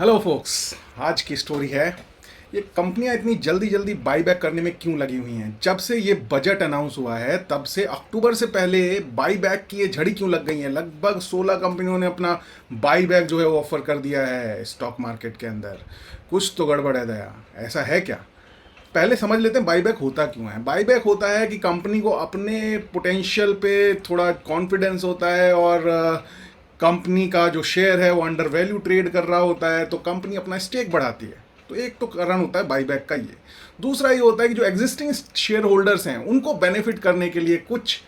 Hello focus. आज की story है ये कंपनियां इतनी जल्दी जल्दी बाई बैक करने में क्यों लगी हुई हैं। जब से ये बजट अनाउंस हुआ है तब से अक्टूबर से पहले बाई बैक की ये झड़ी क्यों लग गई है। लगभग 16 कंपनियों ने अपना बाई बैक जो है वो ऑफर कर दिया है स्टॉक मार्केट के अंदर। कुछ तो गड़बड़ है दया, ऐसा है क्या? पहले समझ लेते हैं बाईबैक होता क्यों है। बाईबैक होता है कि कंपनी को अपने पोटेंशियल पे थोड़ा कॉन्फिडेंस होता है और कंपनी का जो शेयर है वो अंडर वैल्यू ट्रेड कर रहा होता है, तो कंपनी अपना स्टेक बढ़ाती है। तो एक तो कारण होता है बाईबैक का ये। दूसरा ये होता है कि जो एग्जिस्टिंग शेयर होल्डर्स हैं उनको बेनिफिट करने के लिए कुछ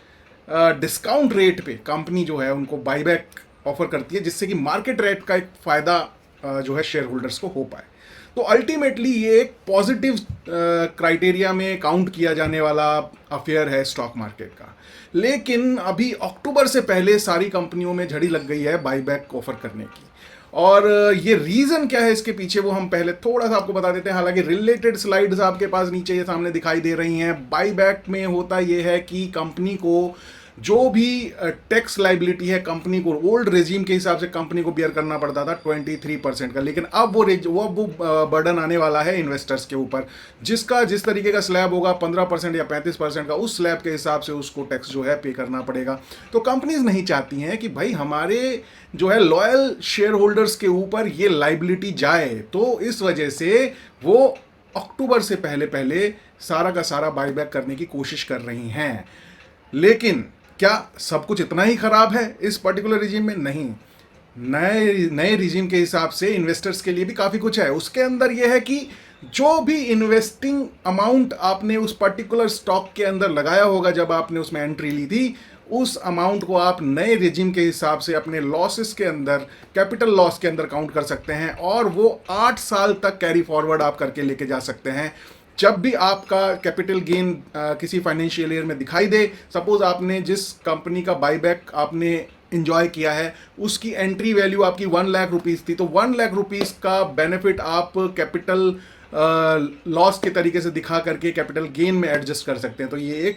डिस्काउंट रेट पे कंपनी जो है उनको बाईबैक ऑफर करती है, जिससे कि मार्केट रेट का एक फ़ायदा जो है शेयर होल्डर्स को हो पाए। तो अल्टीमेटली ये एक पॉजिटिव क्राइटेरिया में काउंट किया जाने वाला अफेयर है स्टॉक मार्केट का। लेकिन अभी अक्टूबर से पहले सारी कंपनियों में झड़ी लग गई है बाईबैक ऑफर करने की। और ये रीज़न क्या है इसके पीछे वो हम पहले थोड़ा सा आपको बता देते हैं। हालांकि रिलेटेड स्लाइड्स आपके पास नीचे ये सामने दिखाई दे रही हैं। बाईबैक में होता ये है कि कंपनी को जो भी टैक्स लाइबिलिटी है कंपनी को ओल्ड रेजिम के हिसाब से कंपनी को बियर करना पड़ता था 23% का, लेकिन अब वो बर्डन आने वाला है इन्वेस्टर्स के ऊपर, जिसका जिस तरीके का स्लैब होगा 15% या 35% का, उस स्लैब के हिसाब से उसको टैक्स जो है पे करना पड़ेगा। तो कंपनीज नहीं चाहती हैं कि भाई हमारे जो है लॉयल शेयर होल्डर्स के ऊपर ये लाइबिलिटी जाए, तो इस वजह से वो अक्टूबर से पहले पहले सारा का सारा बाईबैक करने की कोशिश कर रही हैं। लेकिन क्या सब कुछ इतना ही खराब है इस पर्टिकुलर रिजीम में? नहीं, नए नए रिजीम के हिसाब से इन्वेस्टर्स के लिए भी काफ़ी कुछ है। उसके अंदर यह है कि जो भी इन्वेस्टिंग अमाउंट आपने उस पर्टिकुलर स्टॉक के अंदर लगाया होगा जब आपने उसमें एंट्री ली थी, उस अमाउंट को आप नए रिजीम के हिसाब से अपने लॉसेस के अंदर, कैपिटल लॉस के अंदर काउंट कर सकते हैं, और वो 8 साल तक कैरी फॉरवर्ड आप करके लेके जा सकते हैं। जब भी आपका कैपिटल गेन किसी फाइनेंशियल ईयर में दिखाई दे, सपोज आपने जिस कंपनी का बाईबैक आपने इंजॉय किया है उसकी एंट्री वैल्यू आपकी 1 लाख रुपीज़ थी, तो 1 लाख रुपीज़ का बेनिफिट आप कैपिटल लॉस के तरीके से दिखा करके कैपिटल गेन में एडजस्ट कर सकते हैं। तो ये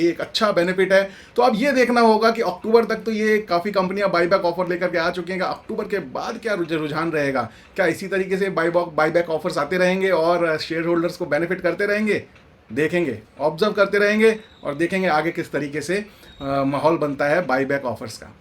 एक अच्छा बेनिफिट है। तो अब ये देखना होगा कि अक्टूबर तक तो ये काफ़ी कंपनियां बाईबैक ऑफर लेकर के आ चुकी हैं कि अक्टूबर के बाद क्या रुझान रहेगा। क्या इसी तरीके से बाईबैक ऑफर्स आते रहेंगे और शेयर होल्डर्स को बेनिफिट करते रहेंगे? देखेंगे, ऑब्जर्व करते रहेंगे और देखेंगे आगे किस तरीके से माहौल बनता है बाईबैक ऑफर्स का।